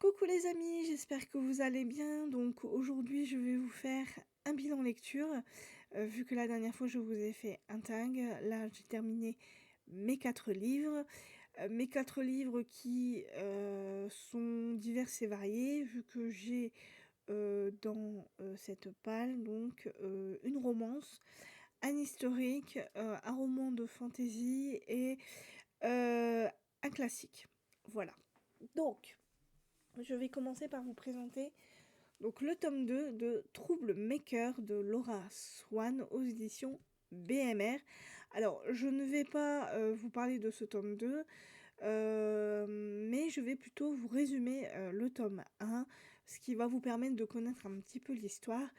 Coucou les amis, j'espère que vous allez bien. Donc aujourd'hui, je vais vous faire un bilan lecture. Vu que la dernière fois, je vous ai fait un tag. Là, j'ai terminé mes 4 livres. Mes 4 livres qui sont divers et variés, vu que j'ai dans cette palle donc une romance, un historique, un roman de fantasy et un classique. Voilà. Donc, je vais commencer par vous présenter donc le tome 2 de Trouble Maker de Laura Swan aux éditions BMR. Alors, je ne vais pas vous parler de ce tome 2, mais je vais plutôt vous résumer le tome 1, ce qui va vous permettre de connaître un petit peu l'histoire.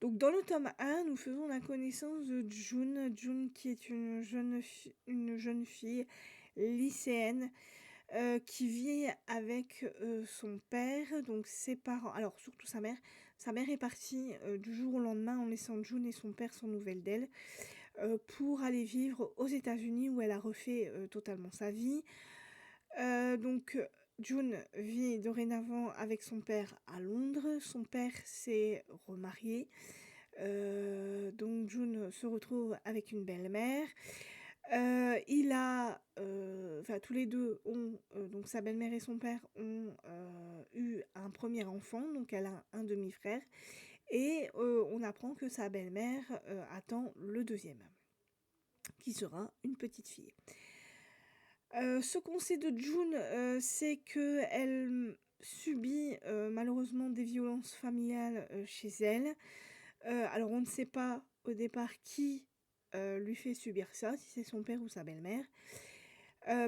Donc, dans le tome 1, nous faisons la connaissance de June. June qui est une jeune fille lycéenne qui vit avec son père, donc ses parents, alors surtout sa mère. Sa mère est partie du jour au lendemain en laissant June et son père sans nouvelles d'elle, pour aller vivre aux États-Unis où elle a refait totalement sa vie. Donc June vit dorénavant avec son père à Londres. Son père s'est remarié. Donc June se retrouve avec une belle-mère. Il a, enfin tous les deux ont, donc sa belle-mère et son père ont eu un premier enfant, donc elle a un demi-frère et on apprend que sa belle-mère attend le deuxième, qui sera une petite fille. Ce qu'on sait de June, c'est qu'elle subit malheureusement des violences familiales chez elle. Alors on ne sait pas au départ qui lui fait subir ça, si c'est son père ou sa belle-mère.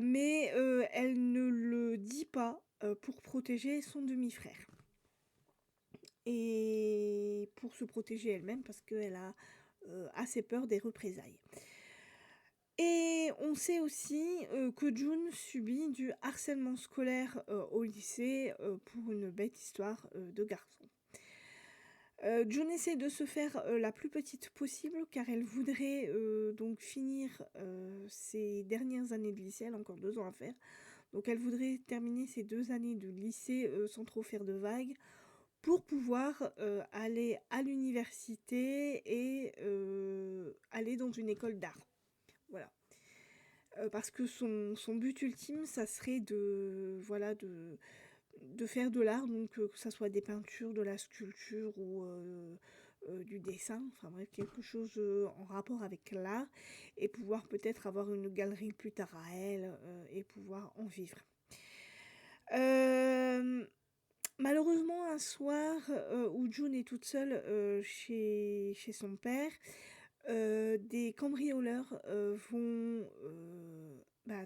Mais elle ne le dit pas pour protéger son demi-frère. Et pour se protéger elle-même parce qu'elle a assez peur des représailles. Et on sait aussi que June subit du harcèlement scolaire au lycée pour une bête histoire de garçon. June essaie de se faire la plus petite possible car elle voudrait donc finir ses dernières années de lycée. Elle a encore 2 ans à faire. Donc elle voudrait terminer ses 2 années de lycée sans trop faire de vagues pour pouvoir aller à l'université et aller dans une école d'art. Voilà. Parce que son but ultime, ça serait de, voilà, de faire de l'art, donc que ça soit des peintures, de la sculpture ou du dessin, enfin bref, quelque chose en rapport avec l'art, et pouvoir peut-être avoir une galerie plus tard à elle, et pouvoir en vivre. Malheureusement, un soir où June est toute seule chez son père, des cambrioleurs vont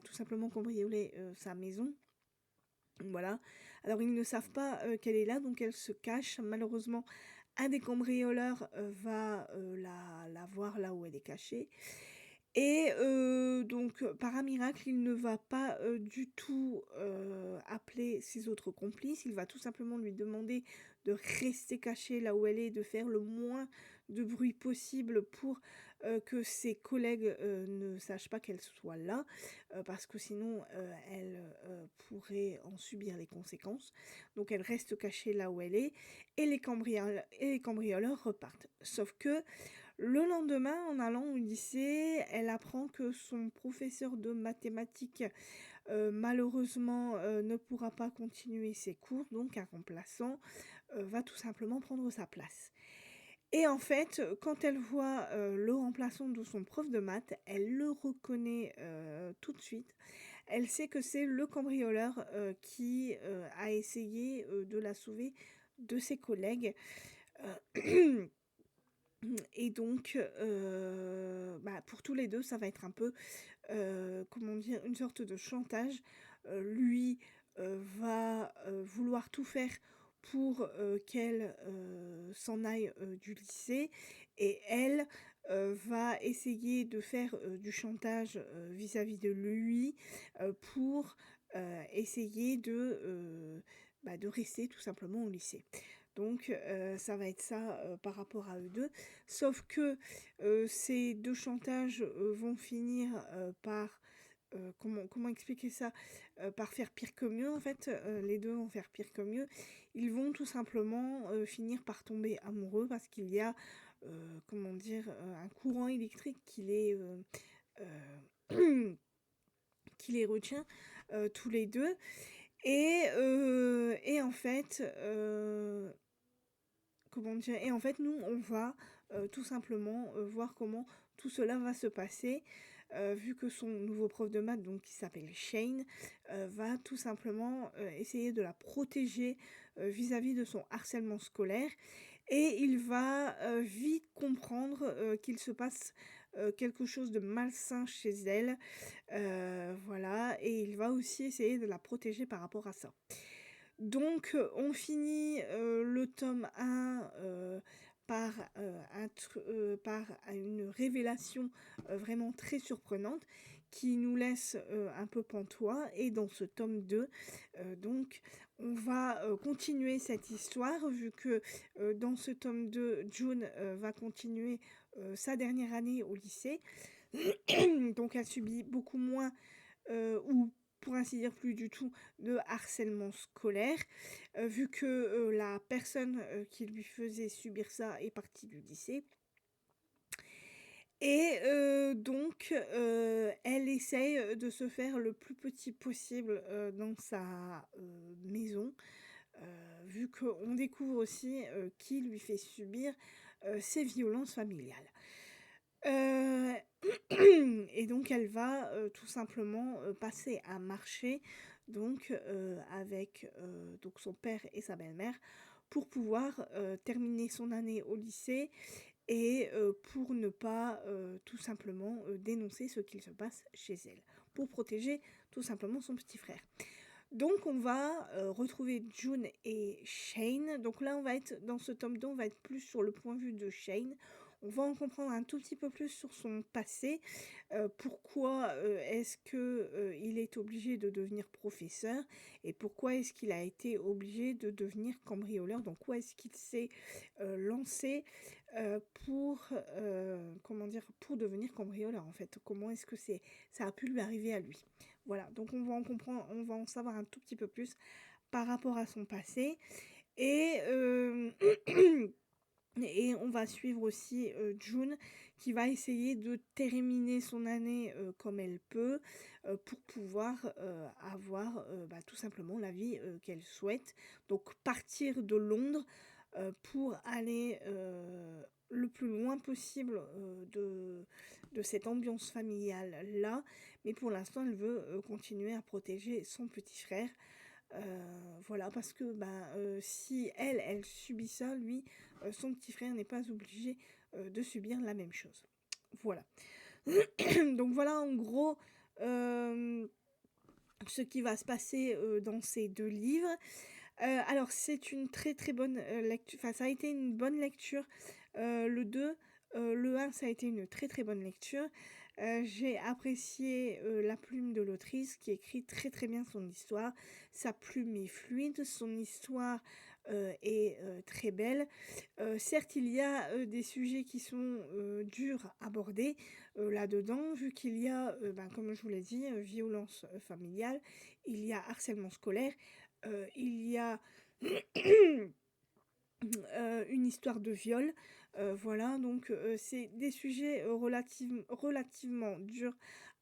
tout simplement cambrioler sa maison. Voilà. Alors ils ne savent pas qu'elle est là, donc elle se cache. Malheureusement, un des cambrioleurs va la voir là où elle est cachée. Et donc par un miracle, il ne va pas du tout appeler ses autres complices. Il va tout simplement lui demander de rester cachée là où elle est, de faire le moins de bruit possible pour que ses collègues ne sachent pas qu'elle soit là, parce que sinon elle pourrait en subir les conséquences. Donc elle reste cachée là où elle est et les cambrioleurs repartent. Sauf que le lendemain, en allant au lycée, elle apprend que son professeur de mathématiques, malheureusement, ne pourra pas continuer ses cours, donc un remplaçant va tout simplement prendre sa place. Et en fait, quand elle voit le remplaçant de son prof de maths, elle le reconnaît tout de suite. Elle sait que c'est le cambrioleur qui a essayé de la sauver de ses collègues. Et donc, pour tous les 2, ça va être un peu, comment dire? Une sorte de chantage. Lui va vouloir tout faire pour qu'elle s'en aille du lycée, et elle va essayer de faire du chantage vis-à-vis de lui pour essayer de rester tout simplement au lycée. Donc ça va être ça par rapport à eux deux. Sauf que ces 2 chantages vont finir par comment expliquer ça? Par faire pire que mieux, en fait, les 2 vont faire pire que mieux. Ils vont tout simplement, finir par tomber amoureux parce qu'il y a, comment dire? Un courant électrique heu, qui les retient, tous les 2 et en fait, comment dire? Et en fait, nous, on va, tout simplement, voir comment tout cela va se passer, vu que son nouveau prof de maths, donc qui s'appelle Shane, va tout simplement, essayer de la protéger, vis-à-vis de son harcèlement scolaire et il va, vite comprendre, qu'il se passe, quelque chose de malsain chez elle, voilà et il va aussi essayer de la protéger par rapport à ça. Donc, on finit, le tome 1 par, par une révélation, vraiment très surprenante qui nous laisse, un peu pantois et dans ce tome 2, donc on va, continuer cette histoire vu que, dans ce tome 2, June, va continuer, sa dernière année au lycée. Donc elle subit beaucoup moins, ou pour ainsi dire plus du tout de harcèlement scolaire, vu que, la personne, qui lui faisait subir ça est partie du lycée et donc elle essaye, de se faire le plus petit possible, dans sa, maison, vu qu'on découvre aussi, qui lui fait subir, ces violences familiales. Heu et donc elle va, tout simplement, passer à marcher donc avec, donc son père et sa belle-mère pour pouvoir, terminer son année au lycée et pour ne pas, tout simplement, dénoncer ce qu'il se passe chez elle, pour protéger tout simplement son petit frère. Donc on va, retrouver June et Shane. Donc là, on va être dans ce tome 2, on va être plus sur le point de vue de Shane. On va en comprendre un tout petit peu plus sur son passé, pourquoi, est-ce que, il est obligé de devenir professeur et pourquoi est-ce qu'il a été obligé de devenir cambrioleur. Donc où est-ce qu'il s'est, lancé, pour, comment dire? Pour devenir cambrioleur, en fait. Comment est-ce que ça a pu lui arriver à lui? Voilà, donc on va en savoir un tout petit peu plus par rapport à son passé et et on va suivre aussi, June qui va essayer de terminer son année, comme elle peut, pour pouvoir, avoir, bah, tout simplement la vie, qu'elle souhaite. Donc partir de Londres, pour aller, le plus loin possible, de cette ambiance familiale-là. Mais pour l'instant, elle veut, continuer à protéger son petit frère. Voilà, parce que, ben, si elle subit ça, lui, son petit frère n'est pas obligé, de subir la même chose. Voilà. Donc voilà, en gros, hem, ce qui va se passer, dans ces 2 livres. Alors c'est une très, très bonne, lectu enfin ça a été une bonne lecture, le 2, le un ça a été une très, très bonne lecture. J'ai apprécié, la plume de l'autrice qui écrit très, très bien son histoire. Sa plume est fluide, son histoire, est, très belle. Certes, il y a, des sujets qui sont, durs à aborder, là-dedans, vu qu'il y a, ben, comme je vous l'ai dit, violence, familiale, il y a harcèlement scolaire, il y a une histoire de viol, voilà donc c'est des sujets, relativement durs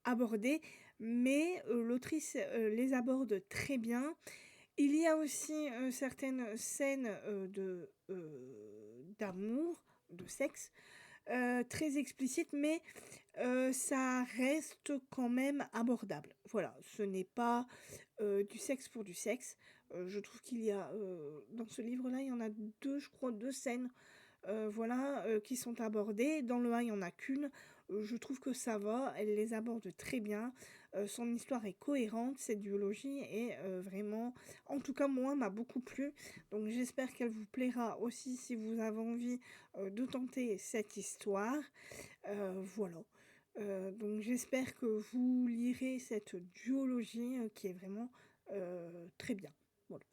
à aborder, mais l'autrice, les aborde très bien. Il y a aussi, certaines scènes, d'amour, de sexe, très explicites, mais ça reste quand même abordable. Voilà, ce n'est pas, du sexe pour du sexe. Je trouve qu'il y a, dans ce livre-là, il y en a 2, je crois, 2 scènes, voilà, qui sont abordées. Dans le 1, il y en a qu'une. Je trouve que ça va, elle les aborde très bien. Son histoire est cohérente, cette duologie est, vraiment en tout cas moi, m'a beaucoup plu. Donc j'espère qu'elle vous plaira aussi si vous avez envie, de tenter cette histoire. Voilà. Donc j'espère que vous lirez cette duologie, qui est vraiment, très bien. Voilà.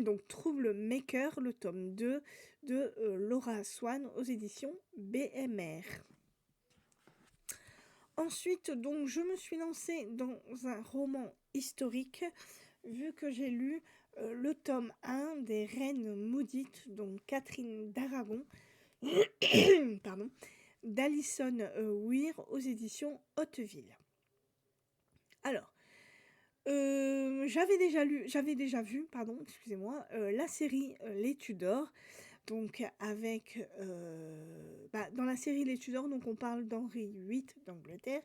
Donc Troublemaker, le tome 2 de, Laura Swan aux éditions BMR. Ensuite, donc, je me suis lancée dans un roman historique, vu que j'ai lu le tome 1 des Reines Maudites, donc Catherine d'Aragon, pardon, d'Alison Weir aux éditions Hauteville. Alors, j'avais déjà vu, pardon, excusez-moi, la série Les Tudors, donc avec, dans la série Les Tudors, donc on parle d'Henri VIII d'Angleterre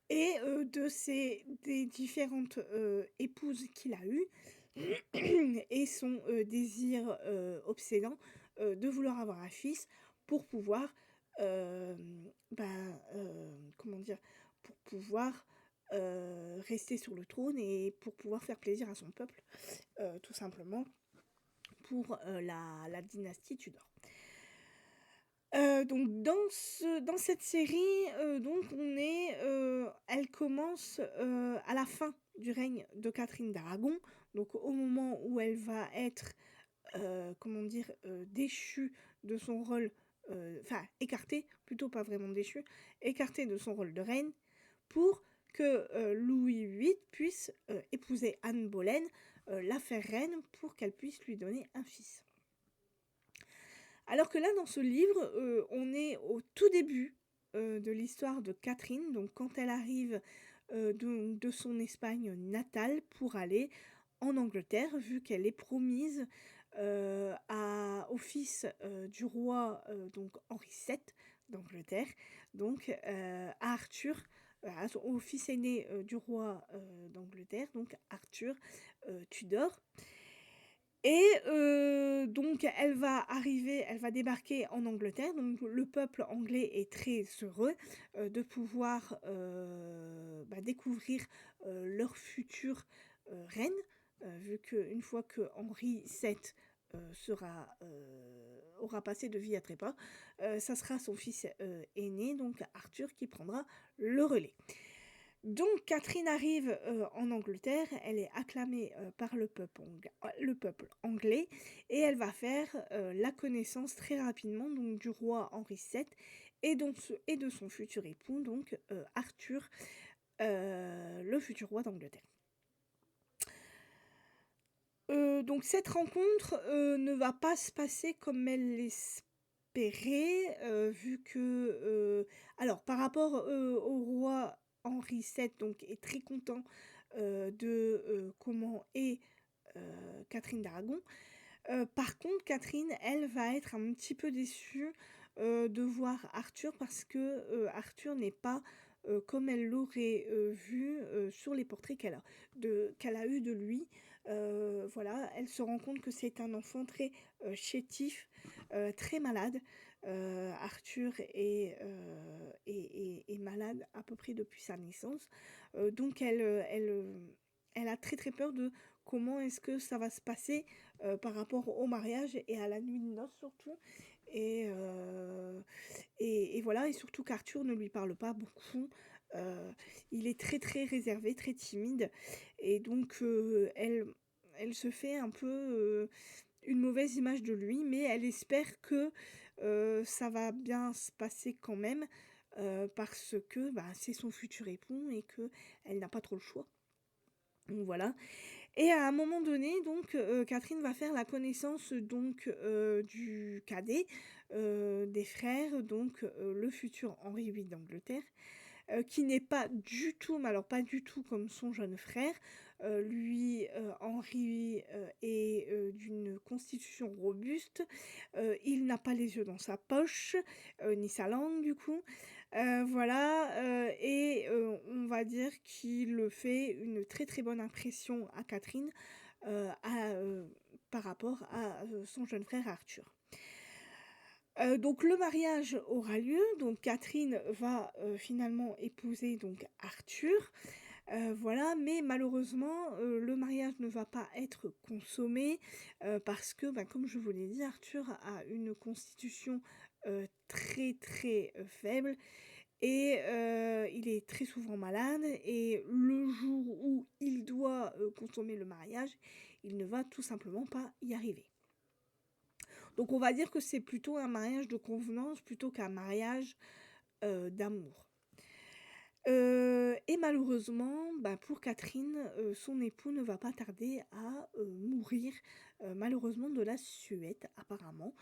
et des différentes épouses qu'il a eues et son désir obsédant de vouloir avoir un fils pour pouvoir, euh, comment dire, pour pouvoir rester sur le trône et pour pouvoir faire plaisir à son peuple, tout simplement pour la dynastie Tudor. Donc dans cette série, donc elle commence à la fin du règne de Catherine d'Aragon, donc au moment où elle va être, déchue de son rôle, enfin écartée, plutôt pas vraiment déchue, écartée de son rôle de reine, pour que Louis VIII puisse épouser Anne Boleyn, la faire reine, pour qu'elle puisse lui donner un fils. Alors que là, dans ce livre, on est au tout début de l'histoire de Catherine, donc quand elle arrive de son Espagne natale pour aller en Angleterre, vu qu'elle est promise au fils du roi donc Henri VII d'Angleterre, donc à Arthur, au fils aîné du roi d'Angleterre, donc Arthur Tudor. Et donc elle va débarquer en Angleterre, donc le peuple anglais est très heureux de pouvoir découvrir leur future reine, vu qu'une fois que Henri VII aura passé de vie à trépas, ça sera son fils aîné, donc Arthur, qui prendra le relais. Donc Catherine arrive en Angleterre, elle est acclamée par le peuple anglais et elle va faire la connaissance très rapidement donc, du roi Henri VII et de son futur époux, donc Arthur, le futur roi d'Angleterre. Donc cette rencontre ne va pas se passer comme elle l'espérait, vu que... alors par rapport au roi Henri VII, donc, est très content de comment est Catherine d'Aragon. Par contre, Catherine, elle, va être un petit peu déçue de voir Arthur, parce que Arthur n'est pas comme elle l'aurait vu sur les portraits qu'elle a eu de lui. Voilà, elle se rend compte que c'est un enfant très chétif, très malade. Arthur est malade à peu près depuis sa naissance. Donc elle a très très peur de comment est-ce que ça va se passer par rapport au mariage et à la nuit de noces surtout. Et voilà, et surtout qu'Arthur ne lui parle pas beaucoup. Il est très très réservé, très timide. Et donc elle se fait un peu une mauvaise image de lui, mais elle espère que ça va bien se passer quand même, parce que c'est son futur époux et qu'elle n'a pas trop le choix. Donc voilà. Et à un moment donné, donc, Catherine va faire la connaissance donc du cadet des frères, donc le futur Henri VIII d'Angleterre, qui n'est pas du tout, mais alors pas du tout comme son jeune frère. Lui, Henri, est d'une constitution robuste. Il n'a pas les yeux dans sa poche, ni sa langue du coup. Voilà, et on va dire qu'il fait une très très bonne impression à Catherine par rapport à son jeune frère Arthur. Donc le mariage aura lieu, donc Catherine va finalement épouser donc Arthur, voilà, mais malheureusement le mariage ne va pas être consommé parce que, comme je vous l'ai dit, Arthur a une constitution très très faible et il est très souvent malade, et le jour où il doit consommer le mariage, il ne va tout simplement pas y arriver. Donc on va dire que c'est plutôt un mariage de convenance plutôt qu'un mariage d'amour. Et malheureusement, bah, pour Catherine, son époux ne va pas tarder à, mourir, malheureusement de la suette apparemment.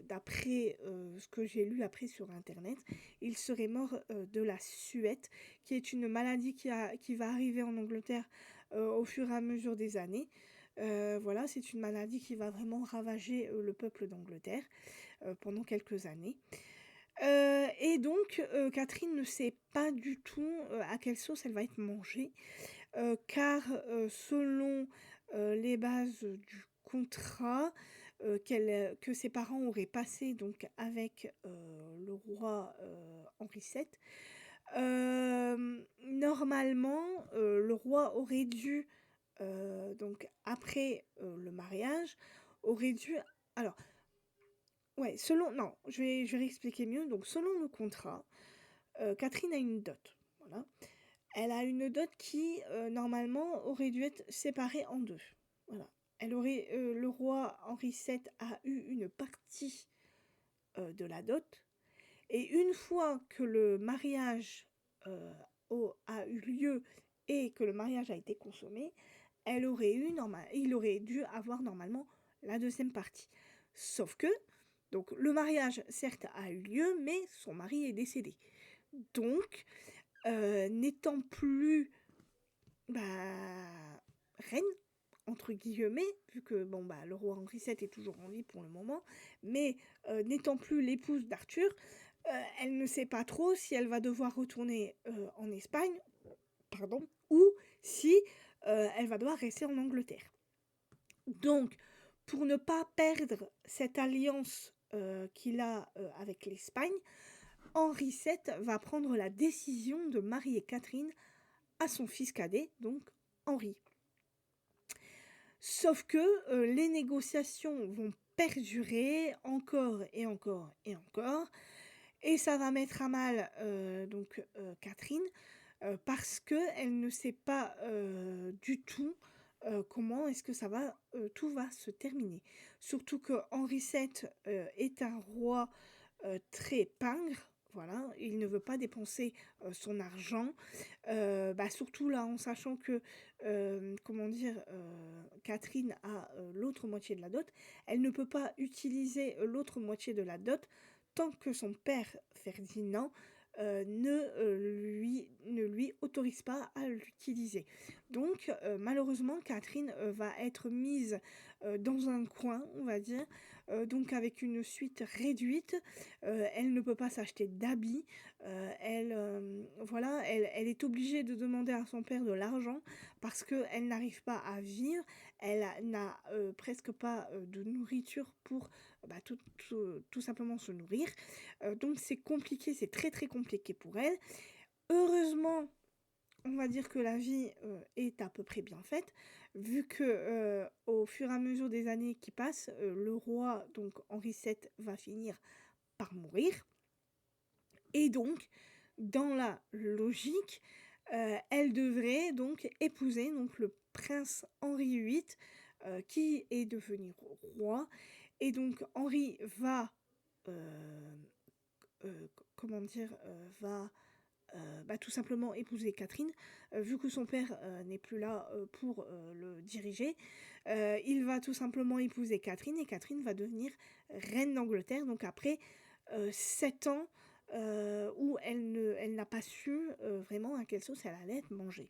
D'après, ce que j'ai lu après sur internet, il serait mort, de la suette, qui est une maladie qui va arriver en Angleterre, au fur et à mesure des années. Voilà, c'est une maladie qui va vraiment ravager, le peuple d'Angleterre, pendant quelques années. Et donc, Catherine ne sait pas du tout, à quelle sauce elle va être mangée, car, selon, les bases du contrat, que ses parents auraient passé donc avec, le roi, Henri VII, normalement, le roi aurait dû, donc après, le mariage, aurait dû alors ouais, selon non, je vais réexpliquer mieux. Donc selon le contrat, Catherine a une dot, voilà. Elle a une dot qui, normalement, aurait dû être séparée en 2. Voilà. Le roi Henri VII a eu une partie, de la dot, et une fois que le mariage, heu, a eu lieu et que le mariage a été consommé, il aurait dû avoir normalement la deuxième partie. Sauf que, donc le mariage certes a eu lieu, mais son mari est décédé. Donc, n'étant plus, bah, «reine» entre guillemets, vu que bon, bah, le roi Henri VII est toujours en vie pour le moment, mais, n'étant plus l'épouse d'Arthur, elle ne sait pas trop si elle va devoir retourner, en Espagne, pardon, ou si, elle va devoir rester en Angleterre. Donc, pour ne pas perdre cette alliance, qu'il a, avec l'Espagne, Henri VII va prendre la décision de marier Catherine à son fils cadet, donc Henri. Sauf que, les négociations vont perdurer encore et encore et encore, et ça va mettre à mal, donc Catherine, parce qu'elle ne sait pas, du tout, comment est-ce que tout va se terminer. Surtout que Henri VII, est un roi, très pingre, voilà. Il ne veut pas dépenser, son argent, bah, surtout là, en sachant que, comment dire? Catherine a, l'autre moitié de la dot. Elle ne peut pas utiliser, l'autre moitié de la dot tant que son père Ferdinand, ne lui autorise pas à l'utiliser. Donc, malheureusement, Catherine, va être mise, dans un coin, on va dire, donc avec une suite réduite. Elle ne peut pas s'acheter d'habits, voilà, elle est obligée de demander à son père de l'argent parce qu'elle n'arrive pas à vivre. N'a, presque pas, de nourriture pour, bah, tout simplement se nourrir. Donc c'est compliqué, c'est très, très compliqué pour elle. Heureusement, on va dire que la vie, est à peu près bien faite, vu que, au fur et à mesure des années qui passent, le roi, donc Henri VII, va finir par mourir, et donc dans la logique, elle devrait donc épouser donc le prince Henri VIII, qui est devenu roi, et donc Henri va, hem, comment dire? Va, bah, tout simplement épouser Catherine, vu que son père, n'est plus là, pour, le diriger. Il va tout simplement épouser Catherine, et Catherine va devenir reine d'Angleterre, donc après, 7 ans, où elle n'a pas su, vraiment à quelle sauce elle allait être mangée.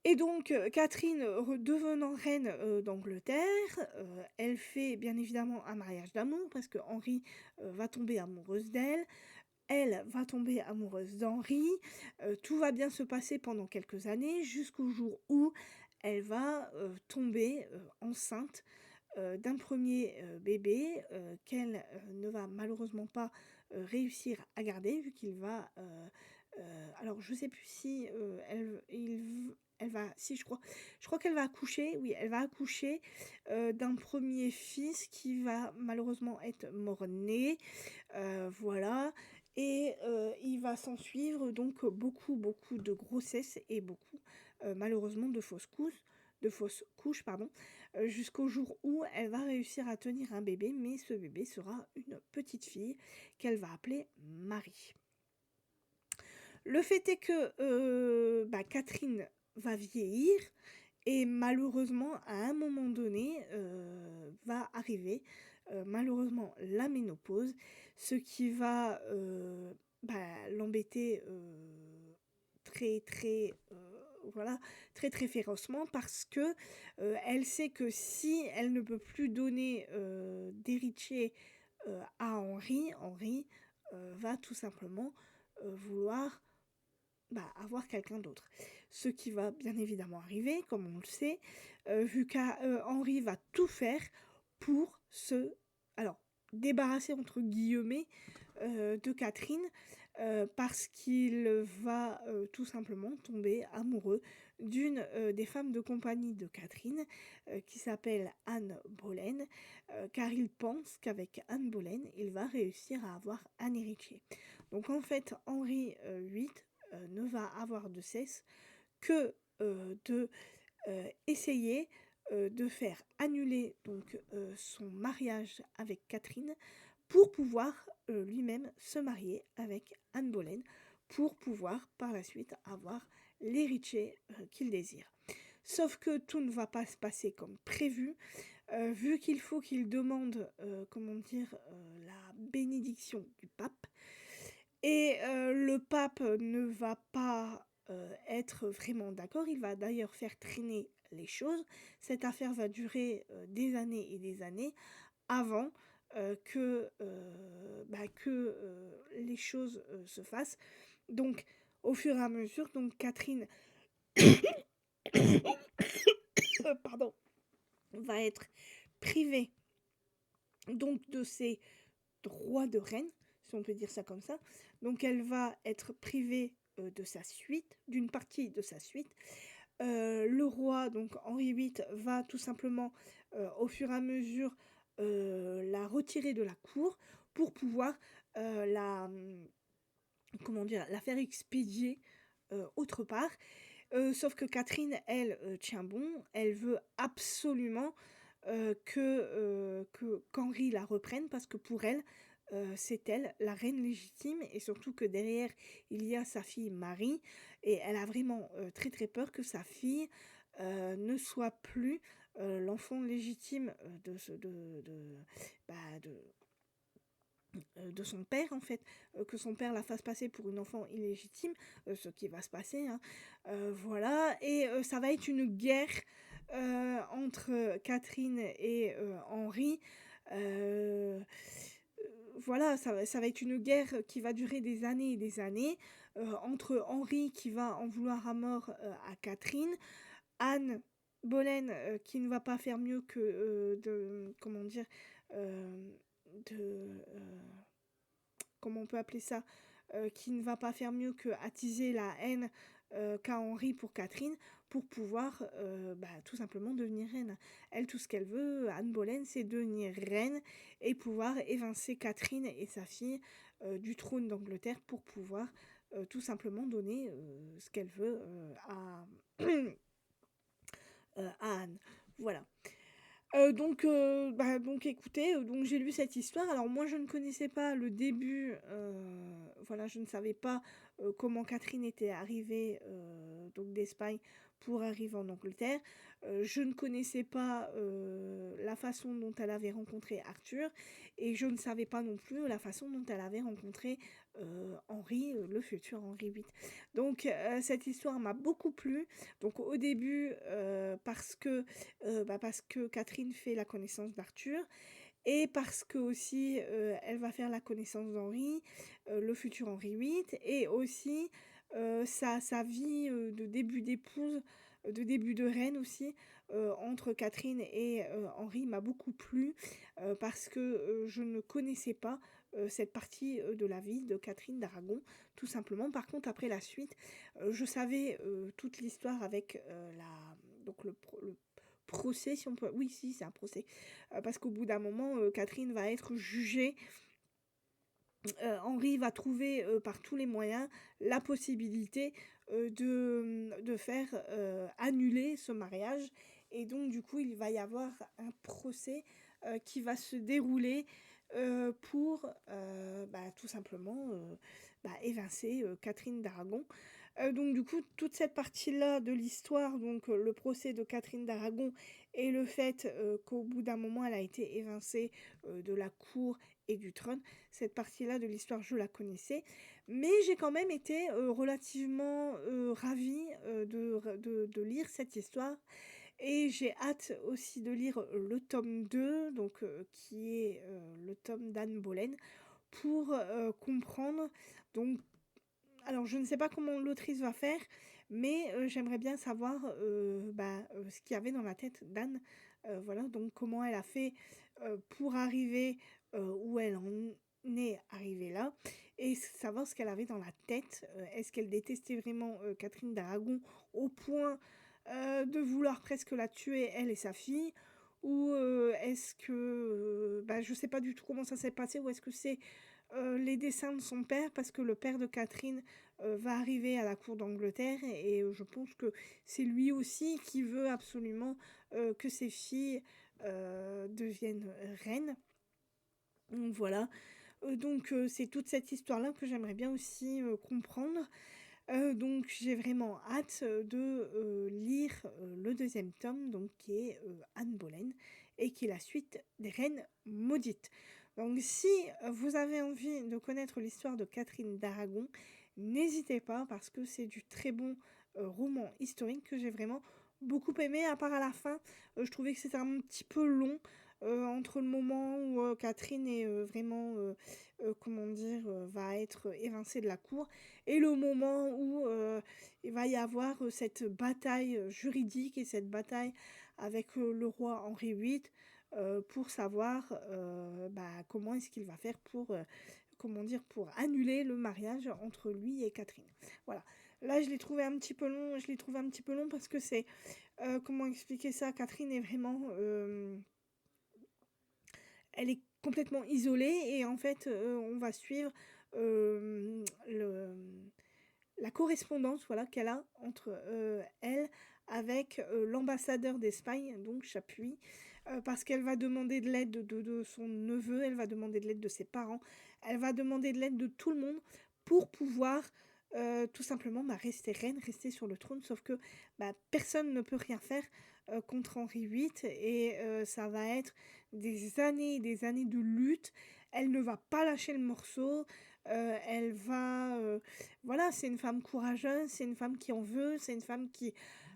Et donc, Catherine, devenant reine, d'Angleterre, elle fait bien évidemment un mariage d'amour parce qu'Henri, va tomber amoureuse d'elle. Elle va tomber amoureuse d'Henri, tout va bien se passer pendant quelques années jusqu'au jour où elle va, tomber, enceinte, d'un premier bébé, qu'elle, ne va malheureusement pas, réussir à garder, vu qu'il va, alors je sais plus si, elle va, si, je crois qu'elle va accoucher, oui, elle va accoucher, d'un premier fils qui va malheureusement être mort-né, voilà. Et il va s'ensuivre donc beaucoup, beaucoup de grossesses et beaucoup, malheureusement, de fausses couches, pardon, jusqu'au jour où elle va réussir à tenir un bébé, mais ce bébé sera une petite fille qu'elle va appeler Marie. Le fait est que Catherine va vieillir et malheureusement, à un moment donné, va arriver, malheureusement la ménopause, ce qui va, l'embêter, très, très, voilà, très, très férocement parce que, elle sait que si elle ne peut plus donner, d'héritier, à Henri, Henri, va tout simplement, vouloir avoir quelqu'un d'autre. Ce qui va bien évidemment arriver, comme on le sait, vu qu'Henri va tout faire pour se alors «débarrasser» entre guillemets, de Catherine, parce qu'il va, tout simplement tomber amoureux d'une, des femmes de compagnie de Catherine, qui s'appelle Anne Boleyn, car il pense qu'avec Anne Boleyn, il va réussir à avoir un héritier. Donc en fait, Henri, VIII ne va avoir de cesse que de essayer de faire annuler donc son mariage avec Catherine pour pouvoir lui-même se marier avec Anne Boleyn pour pouvoir par la suite avoir l'héritier qu'il désire. Sauf que tout ne va pas se passer comme prévu, vu qu'il faut qu'il demande, comment dire, la bénédiction du pape. Et le pape ne va pas, être vraiment d'accord. Il va d'ailleurs faire traîner les choses. Cette affaire va durer, des années et des années avant, les choses, se fassent. Donc au fur et à mesure, donc Catherine pardon, va être privée donc de ses droits de reine, si on peut dire ça comme ça. Donc elle va être privée de sa suite, d'une partie de sa suite. Le roi, donc Henri VIII, va tout simplement, au fur et à mesure, la retirer de la cour pour pouvoir comment dire, la faire expédier autre part. Sauf que Catherine, elle, tient bon, elle veut absolument qu'Henri la reprenne parce que pour elle, c'est elle la reine légitime et surtout que derrière, il y a sa fille Marie et elle a vraiment, très, très peur que sa fille, ne soit plus, l'enfant légitime, de son père en fait, que son père la fasse passer pour une enfant illégitime, ce qui va se passer, hein. Voilà et ça va être une guerre, entre Catherine et Henri. Heu, voilà, ça va être une guerre qui va durer des années et des années, entre Henri qui va en vouloir à mort, à Catherine, Anne Boleyn, qui ne va pas faire mieux que, de comment dire? Hem, comment on peut appeler ça? Qui ne va pas faire mieux qu'attiser la haine, qu'a Henri pour Catherine, pour pouvoir, tout simplement devenir reine. Elle, tout ce qu'elle veut, Anne Boleyn, c'est devenir reine et pouvoir évincer Catherine et sa fille, du trône d'Angleterre pour pouvoir, tout simplement donner, ce qu'elle veut, à Anne. Voilà. Donc écoutez, donc j'ai lu cette histoire. Alors moi je ne connaissais pas le début, voilà, je ne savais pas, comment Catherine était arrivée, donc d'Espagne pour arriver en Angleterre. Je ne connaissais pas, la façon dont elle avait rencontré Arthur et je ne savais pas non plus la façon dont elle avait rencontré, Henri, le futur Henri VIII. Donc cette histoire m'a beaucoup plu. Donc au début, parce que Catherine fait la connaissance d'Arthur et parce que aussi elle va faire la connaissance d'Henri, le futur Henri VIII et aussi sa vie de début d'épouse, de début de reine aussi, entre Catherine et Henri m'a beaucoup plu parce que je ne connaissais pas cette partie de la vie de Catherine d'Aragon, tout simplement. Par contre, après la suite, je savais toute l'histoire avec le procès, si on peut. Oui, si, c'est un procès. Parce qu'au bout d'un moment, Catherine va être jugée. Henri va trouver par tous les moyens la possibilité de faire annuler ce mariage. Et donc, du coup, il va y avoir un procès qui va se dérouler pour tout simplement évincer Catherine d'Aragon. Donc du coup, toute cette partie-là de l'histoire, donc le procès de Catherine d'Aragon et le fait qu'au bout d'un moment, elle a été évincée de la cour et du trône, cette partie-là de l'histoire, je la connaissais. Mais j'ai quand même été relativement ravie de lire cette histoire. Et j'ai hâte aussi de lire le tome 2, donc, qui est le tome d'Anne Boleyn, pour comprendre. Donc, alors je ne sais pas comment l'autrice va faire, mais j'aimerais bien savoir ce qu'il y avait dans la tête d'Anne. Voilà, donc comment elle a fait pour arriver où elle en est arrivée là, et savoir ce qu'elle avait dans la tête. Est-ce qu'elle détestait vraiment Catherine d'Aragon au point de vouloir presque la tuer, elle et sa fille, ou est-ce que, je sais pas du tout comment ça s'est passé, ou est-ce que c'est les dessins de son père, parce que le père de Catherine va arriver à la cour d'Angleterre, et je pense que c'est lui aussi qui veut absolument que ses filles deviennent reines. Donc voilà. C'est toute cette histoire-là que j'aimerais bien aussi comprendre. Donc j'ai vraiment hâte de lire le deuxième tome, donc qui est Anne Boleyn, et qui est la suite des Reines Maudites. Donc si vous avez envie de connaître l'histoire de Catherine d'Aragon, n'hésitez pas, parce que c'est du très bon roman historique que j'ai vraiment beaucoup aimé, à part à la fin. Je trouvais que c'était un petit peu long, entre le moment où Catherine est vraiment, va être évincée de la cour, et le moment où il va y avoir cette bataille juridique et cette bataille avec le roi Henri VIII pour savoir comment est-ce qu'il va faire pour, pour annuler le mariage entre lui et Catherine. Voilà. Là, je l'ai trouvé un petit peu long. Je l'ai trouvé un petit peu long parce que c'est comment expliquer ça. Catherine est vraiment, elle est complètement isolée, et en fait, on va suivre la correspondance, voilà, qu'elle a entre elle avec l'ambassadeur d'Espagne, donc Chapuis, parce qu'elle va demander de l'aide de son neveu, elle va demander de l'aide de ses parents, elle va demander de l'aide de tout le monde pour pouvoir tout simplement rester reine, rester sur le trône, sauf que personne ne peut rien faire contre Henri VIII, et ça va être des années et des années de lutte. Elle ne va pas lâcher le morceau, elle va... voilà, c'est une femme courageuse, c'est une femme qui en veut, c'est une femme qui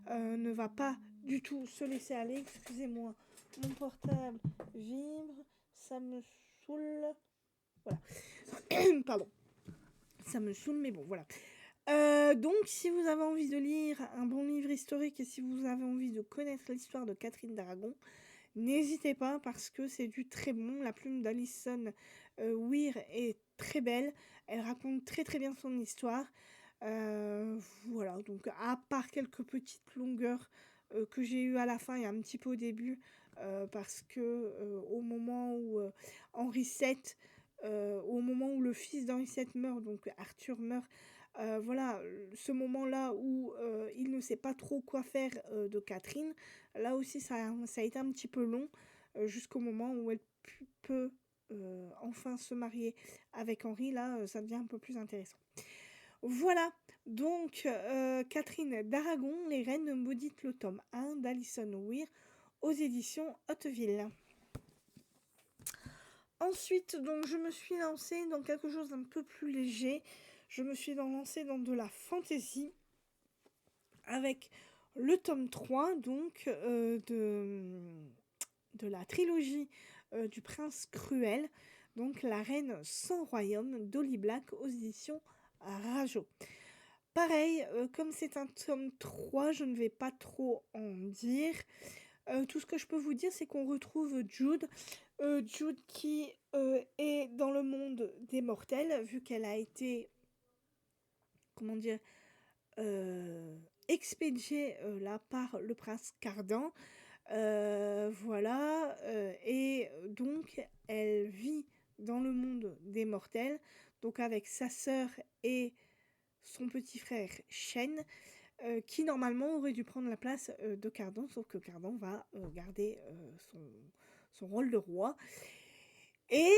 ne va pas du tout se laisser aller. Excusez-moi, mon portable vibre, ça me saoule. Voilà. Pardon. Ça me saoule, mais bon, voilà. Donc, si vous avez envie de lire un bon livre historique, et si vous avez envie de connaître l'histoire de Catherine d'Aragon, n'hésitez pas, parce que c'est du très bon. La plume d'Alison Weir est très belle. Elle raconte très très bien son histoire. Voilà, donc à part quelques petites longueurs que j'ai eues à la fin et un petit peu au début, parce que au moment où Henri VII, au moment où le fils d'Henri VII meurt, donc Arthur meurt, voilà, ce moment-là où il ne sait pas trop quoi faire de Catherine, là aussi ça a été un petit peu long, jusqu'au moment où elle peut enfin se marier avec Henri. Là ça devient un peu plus intéressant. Voilà, donc Catherine d'Aragon, Les Reines Maudites, le tome 1 d'Alison Weir, aux éditions Hauteville. Ensuite, donc, je me suis lancée dans quelque chose d'un peu plus léger. Je me suis lancée dans de la fantasy avec le tome 3, donc, de la trilogie du Prince Cruel, donc La Reine sans royaume, d'Holly Black, aux éditions Rajo. Pareil, comme c'est un tome 3, je ne vais pas trop en dire. Tout ce que je peux vous dire, c'est qu'on retrouve Jude. Jude qui est dans le monde des mortels, vu qu'elle a été, comment dire, expédiée là par le prince Cardan. Voilà, et donc elle vit dans le monde des mortels, donc avec sa sœur et son petit frère Shen, qui normalement aurait dû prendre la place de Cardan, sauf que Cardan va garder son rôle de roi. Et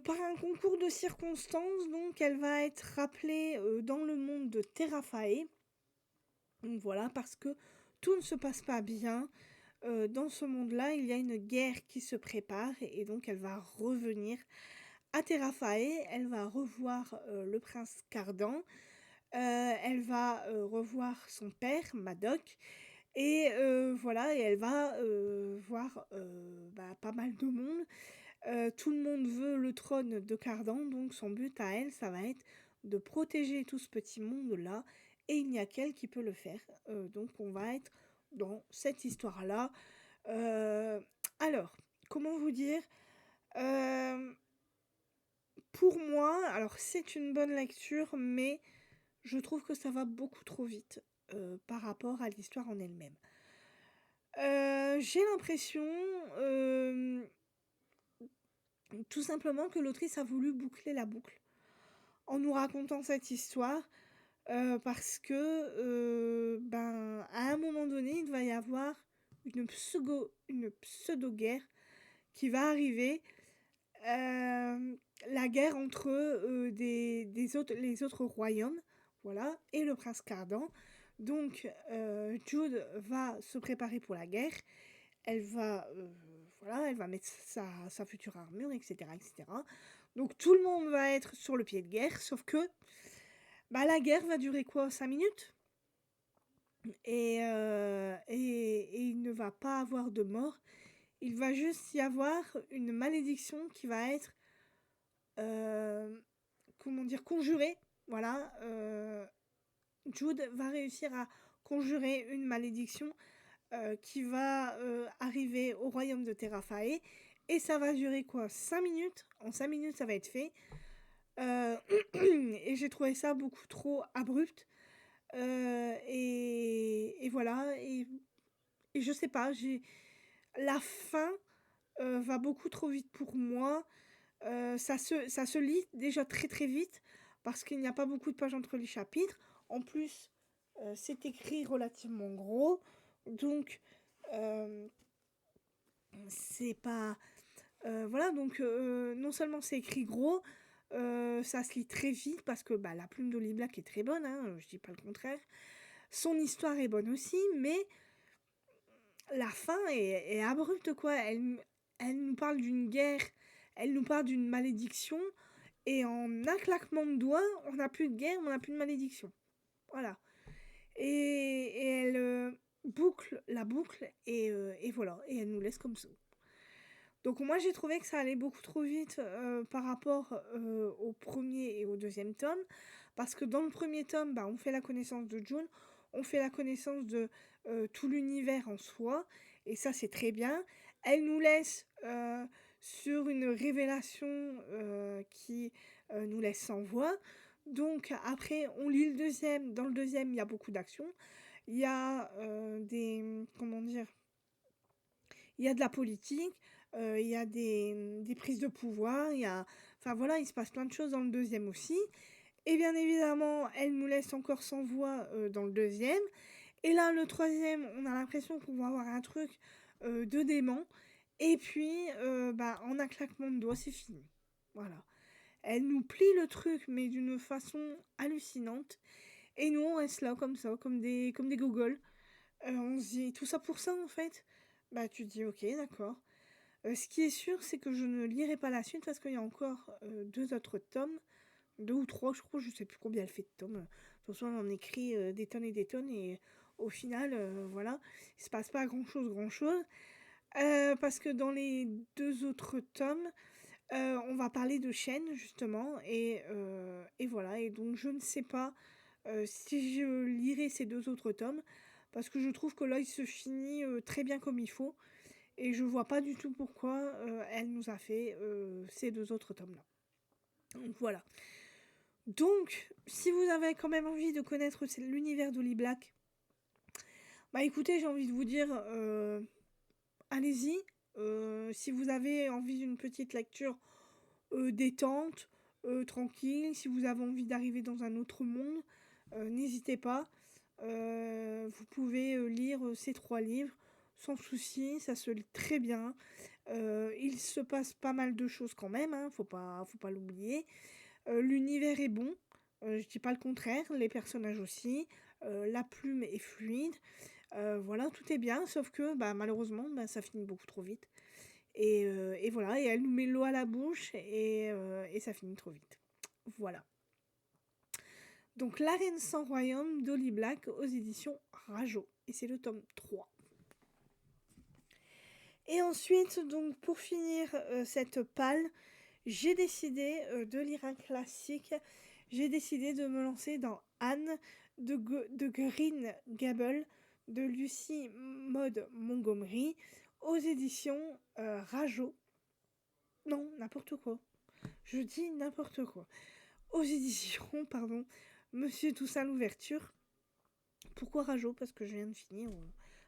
par un concours de circonstances, donc elle va être rappelée, dans le monde de Terrafae. Donc voilà, parce que tout ne se passe pas bien. Dans ce monde-là, il y a une guerre qui se prépare et donc elle va revenir à Terrafae. Elle va revoir, le prince Cardan. Elle va, revoir son père, Madoc et voilà et elle va, voir, pas mal de monde. Tout le monde veut le trône de Cardan, donc son but à elle, ça va être de protéger tout ce petit monde-là, et il n'y a qu'elle qui peut le faire. Donc on va être dans cette histoire-là. Heu, alors, comment vous dire? Hem, pour moi, alors c'est une bonne lecture, mais je trouve que ça va beaucoup trop vite, par rapport à l'histoire en elle-même. J'ai l'impression, hem, tout simplement que l'autrice a voulu boucler la boucle en nous racontant cette histoire, parce que, à un moment donné, il va y avoir une pseudo-guerre qui va arriver, la guerre entre, les autres royaumes, voilà et le prince Cardan. Donc Jude va se préparer pour la guerre. Elle va, voilà, elle va mettre sa future armure et cetera. Donc tout le monde va être sur le pied de guerre, sauf que, la guerre va durer quoi? 5 minutes? Et il ne va pas avoir de mort. Il va juste y avoir une malédiction qui va être, hem, comment dire? Conjurée. Voilà, Jude va réussir à conjurer une malédiction, qui va, arriver au royaume de Terrafae et ça va durer quoi? 5 minutes. En 5 minutes, ça va être fait. Heu et j'ai trouvé ça beaucoup trop abrupt, et voilà et je sais pas, j'ai la fin, va beaucoup trop vite pour moi. Ça se lit déjà très, très vite parce qu'il n'y a pas beaucoup de pages entre les chapitres. En plus, c'est écrit relativement gros donc hem, c'est pas, voilà donc non seulement c'est écrit gros, ça se lit très vite parce que, la plume d'Holly Black est très bonne, hein, je dis pas le contraire. Son histoire est bonne aussi, mais la fin est abrupte, quoi. Elle nous parle d'une guerre, elle nous parle d'une malédiction et en un claquement de doigts, on n'a plus de guerre, on n'a plus de malédiction. Voilà et elle, boucle la boucle et voilà et elle nous laisse comme ça. Donc moi, j'ai trouvé que ça allait beaucoup trop vite, par rapport, au premier et au deuxième tome. Parce que dans le premier tome, on fait la connaissance de June, on fait la connaissance de, tout l'univers en soi et ça, c'est très bien. Elle nous laisse, sur une révélation, qui, nous laisse sans voix. Donc après, on lit le deuxième. Dans le deuxième, il y a beaucoup d'action. Il y a, comment dire? Il y a de la politique, il y a des prises de pouvoir, il y a enfin voilà, il se passe plein de choses dans le deuxième aussi et bien évidemment, elle nous laisse encore sans voix, dans le deuxième et là, le troisième, on a l'impression qu'on va avoir un truc, de dément et puis, en un claquement de doigts, c'est fini. Voilà. Elle nous plie le truc, mais d'une façon hallucinante et nous, on reste là comme ça, comme des gogoles. On se dit: «Tout ça pour ça, en fait?» Tu te dis: «OK, d'accord». Ce qui est sûr, c'est que je ne lirai pas la suite parce qu'il y a encore, 2 autres tomes, 2 ou 3 je crois, je sais plus combien elle fait de tomes. De toute façon, elle en écrit, des tonnes et des tonnes et au final, voilà, il se passe pas grand-chose, grand-chose. Parce que dans les 2 autres tomes, on va parler de chaînes justement et voilà et donc je ne sais pas, si je lirai ces 2 autres tomes parce que je trouve que là, il se finit, très bien comme il faut et je vois pas du tout pourquoi, elle nous a fait, ces 2 autres tomes-là. Donc voilà. Donc, si vous avez quand même envie de connaître l'univers d'Holly Black, écoutez, j'ai envie de vous dire, allez-y. Si vous avez envie d'une petite lecture, détente, tranquille, si vous avez envie d'arriver dans un autre monde, n'hésitez pas. Vous pouvez, lire, ces 3 livres sans souci, ça se lit très bien. Il se passe pas mal de choses quand même, hein, faut pas l'oublier. L'univers est bon, je dis pas le contraire, les personnages aussi, la plume est fluide, voilà, tout est bien, sauf que, bah, malheureusement, bah, ça finit beaucoup trop vite et voilà et elle nous met l'eau à la bouche et ça finit trop vite. Voilà. Donc La Reine sans royaume d'Holly Black aux éditions Rajo et c'est le tome 3. Et ensuite, donc pour finir, cette palle, j'ai décidé, de lire un classique. J'ai décidé de me lancer dans Anne de Green Gable de Lucy Maud Montgomery aux éditions, Rajo. Non, n'importe quoi. Je dis n'importe quoi. Aux éditions, pardon, Monsieur Toussaint l'ouverture. Pourquoi Rajo? Parce que je viens de finir,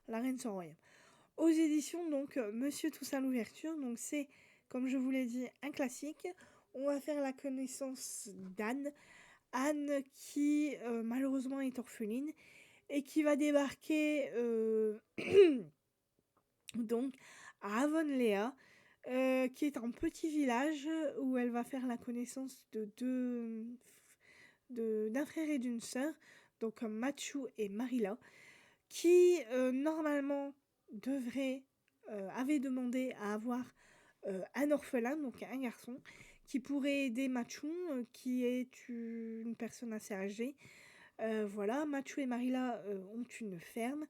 La Reine sans royaume. Aux éditions, donc, Monsieur Toussaint l'ouverture. Donc, c'est, comme je vous l'ai dit, un classique. On va faire la connaissance d'Anne. Anne qui, malheureusement, est orpheline et qui va débarquer donc à Avonlea, qui est un petit village où elle va faire la connaissance d'un frère et d'une sœur, donc Machu et Marilla, qui normalement avait demandé à avoir un orphelin, donc un garçon, qui pourrait aider Machu, qui est une personne assez âgée. Voilà, Machu et Marilla ont une ferme,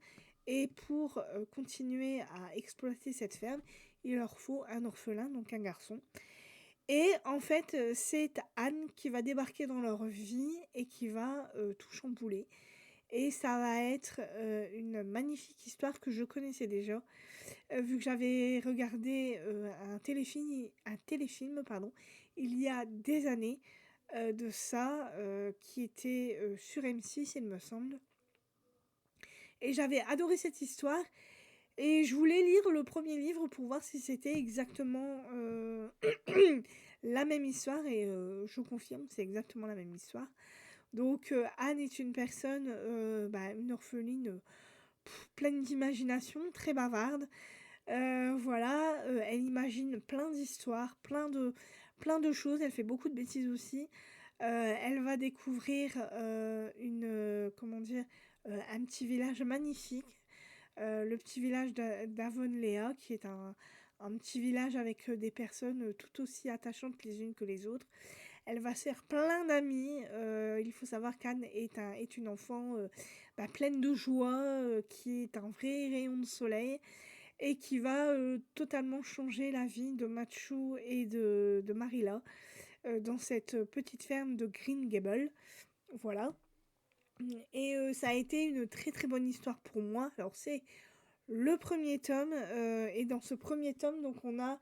et pour continuer à exploiter cette ferme, il leur faut un orphelin, donc un garçon. Et en fait, c'est Anne qui va débarquer dans leur vie et qui va tout chambouler. Et ça va être une magnifique histoire que je connaissais déjà, vu que j'avais regardé un téléfilm pardon, il y a des années de ça, qui était sur M6, il me semble. Et j'avais adoré cette histoire. Et je voulais lire le premier livre pour voir si c'était exactement la même histoire. Et je confirme, c'est exactement la même histoire. Donc Anne est une personne, une orpheline pleine d'imagination, très bavarde. Voilà, elle imagine plein d'histoires, plein de choses. Elle fait beaucoup de bêtises aussi. Elle va découvrir comment dire, un petit village magnifique. Le petit village d'Avonlea, qui est un petit village avec des personnes tout aussi attachantes les unes que les autres. Elle va se faire plein d'amis. Il faut savoir qu'Anne est une enfant pleine de joie, qui est un vrai rayon de soleil et qui va totalement changer la vie de Machu et de Marilla dans cette petite ferme de Green Gable. Voilà. Et ça a été une très très bonne histoire pour moi. Alors c'est le premier tome et dans ce premier tome, donc on a...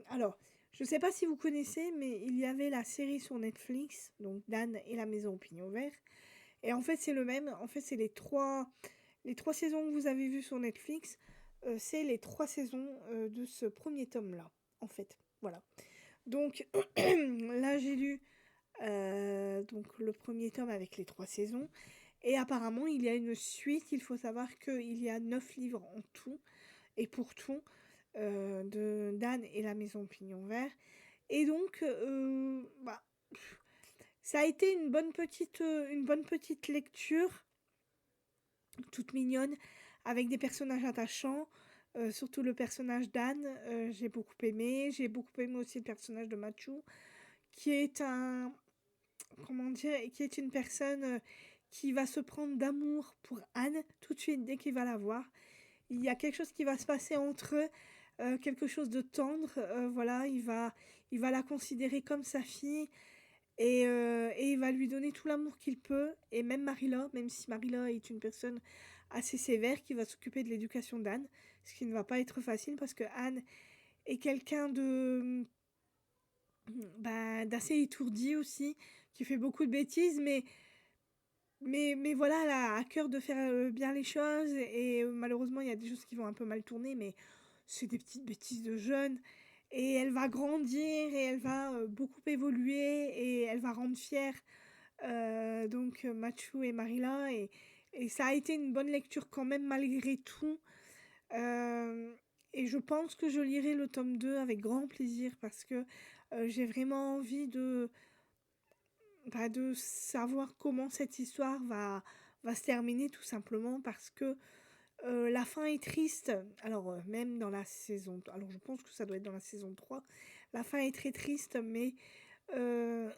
alors, je ne sais pas si vous connaissez, mais il y avait la série sur Netflix, donc Dan et la maison au pignon vert. Et en fait, c'est le même. En fait, c'est les trois saisons que vous avez vues sur Netflix. C'est les 3 saisons de ce premier tome-là, en fait. Voilà. Donc, là, j'ai lu donc le premier tome avec les 3 saisons. Et apparemment, il y a une suite. Il faut savoir qu'il y a 9 livres en tout. Et pour tout, de Dan et la maison au pignon vert. Et donc, ça a été une bonne petite lecture, toute mignonne, avec des personnages attachants, surtout le personnage d'Anne, j'ai beaucoup aimé. J'ai beaucoup aimé aussi le personnage de Machu, qui est qui est une personne qui va se prendre d'amour pour Anne tout de suite dès qu'il va la voir. Il y a quelque chose qui va se passer entre eux, quelque chose de tendre. Voilà, il va la considérer comme sa fille et il va lui donner tout l'amour qu'il peut. Et même Marilla, même si Marilla est une personne assez sévère, qui va s'occuper de l'éducation d'Anne, ce qui ne va pas être facile parce que Anne est quelqu'un d'assez étourdi aussi, qui fait beaucoup de bêtises, mais voilà, elle a à cœur de faire bien les choses et malheureusement, il y a des choses qui vont un peu mal tourner, mais c'est des petites bêtises de jeunes. Et elle va grandir et elle va beaucoup évoluer et elle va rendre fière Machu et Marilla. Et ça a été une bonne lecture quand même malgré tout. Et je pense que je lirai le tome 2 avec grand plaisir parce que j'ai vraiment envie de savoir comment cette histoire va se terminer tout simplement parce que la fin est triste. Alors même dans la saison... Alors je pense que ça doit être dans la saison 3. La fin est très triste euh,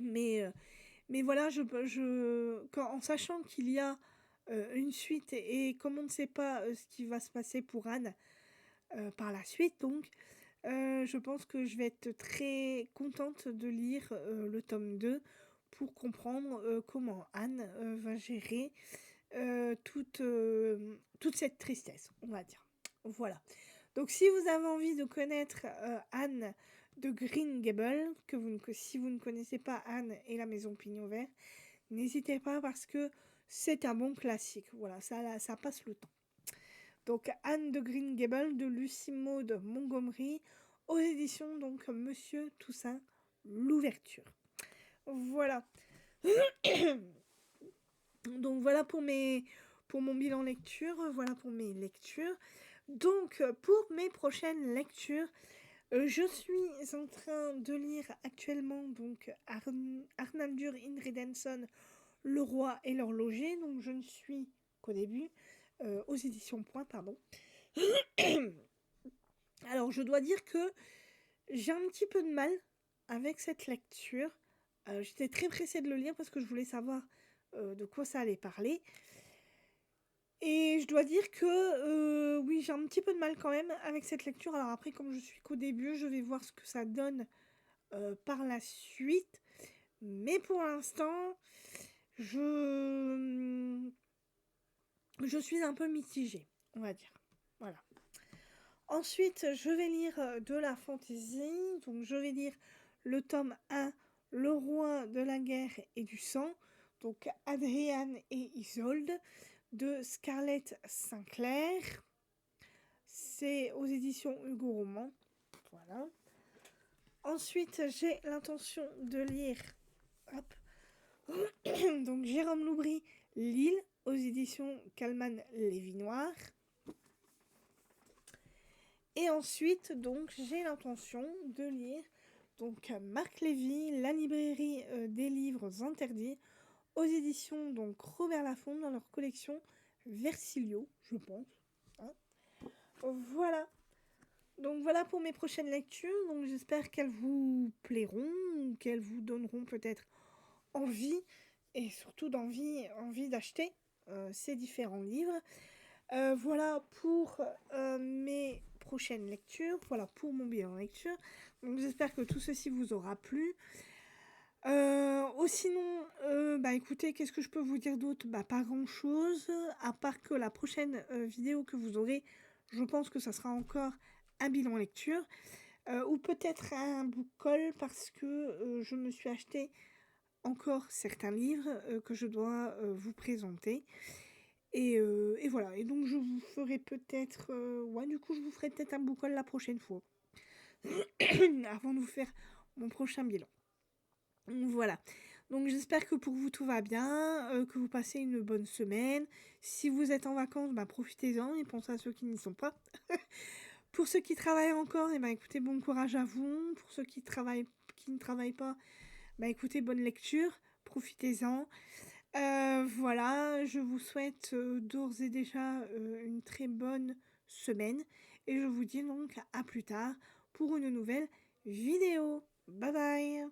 mais, euh, mais voilà, en sachant qu'il y a une suite et comme on ne sait pas ce qui va se passer pour Anne par la suite, donc je pense que je vais être très contente de lire le tome 2 pour comprendre comment Anne va gérer toute cette tristesse, on va dire. Voilà. Donc si vous avez envie de connaître Anne de Green Gables, si vous ne connaissez pas Anne et la maison Pignon Vert, n'hésitez pas parce que c'est un bon classique. Voilà, ça passe le temps. Donc Anne de Green Gables de Lucie Maud Montgomery aux éditions donc Monsieur Toussaint l'ouverture. Voilà. Donc voilà pour mon bilan lecture, voilà pour mes lectures. Donc pour mes prochaines lectures, je suis en train de lire actuellement donc Arnaldur Indridason, Le Roi et l'Horloger. Donc je ne suis qu'au début, aux éditions Point, pardon. Alors je dois dire que j'ai un petit peu de mal avec cette lecture. J'étais très pressée de le lire parce que je voulais savoir de quoi ça allait parler. Et je dois dire que oui, j'ai un petit peu de mal quand même avec cette lecture. Alors après, comme je suis qu'au début, je vais voir ce que ça donne par la suite. Mais pour l'instant, je suis un peu mitigée, on va dire. Voilà. Ensuite, je vais lire de la fantasy. Donc, je vais lire le tome 1, Le Roi de la guerre et du sang. Donc, Adrienne et Isolde de Scarlett Sinclair. C'est aux éditions Hugo Roman. Voilà. Ensuite, j'ai l'intention de lire donc Jérôme Loubry, L'île, aux éditions Calman Lévy-Noir. Et ensuite, donc, j'ai l'intention de lire donc Marc Lévy, La librairie des livres interdits, aux éditions donc Robert Laffont dans leur collection Versilio, je pense. Hein. Voilà. Donc voilà pour mes prochaines lectures. Donc j'espère qu'elles vous plairont, qu'elles vous donneront peut-être envie et surtout envie d'acheter ces différents livres. Voilà pour mes prochaines lectures. Voilà pour mon bilan lecture. Donc j'espère que tout ceci vous aura plu. Sinon, écoutez, qu'est-ce que je peux vous dire d'autre? Pas grand-chose, à part que la prochaine vidéo que vous aurez, je pense que ça sera encore un bilan lecture, ou peut-être un book haul, parce que je me suis acheté encore certains livres que je dois vous présenter. Et voilà, et donc je vous ferai peut-être... du coup, je vous ferai peut-être un book haul la prochaine fois, avant de vous faire mon prochain bilan. Voilà. Donc j'espère que pour vous tout va bien, que vous passez une bonne semaine. Si vous êtes en vacances, profitez-en et pensez à ceux qui n'y sont pas. Pour ceux qui travaillent encore, écoutez, bon courage à vous. Pour ceux qui ne travaillent pas, écoutez, bonne lecture, profitez-en. Voilà, je vous souhaite d'ores et déjà une très bonne semaine. Et je vous dis donc à plus tard pour une nouvelle vidéo. Bye bye!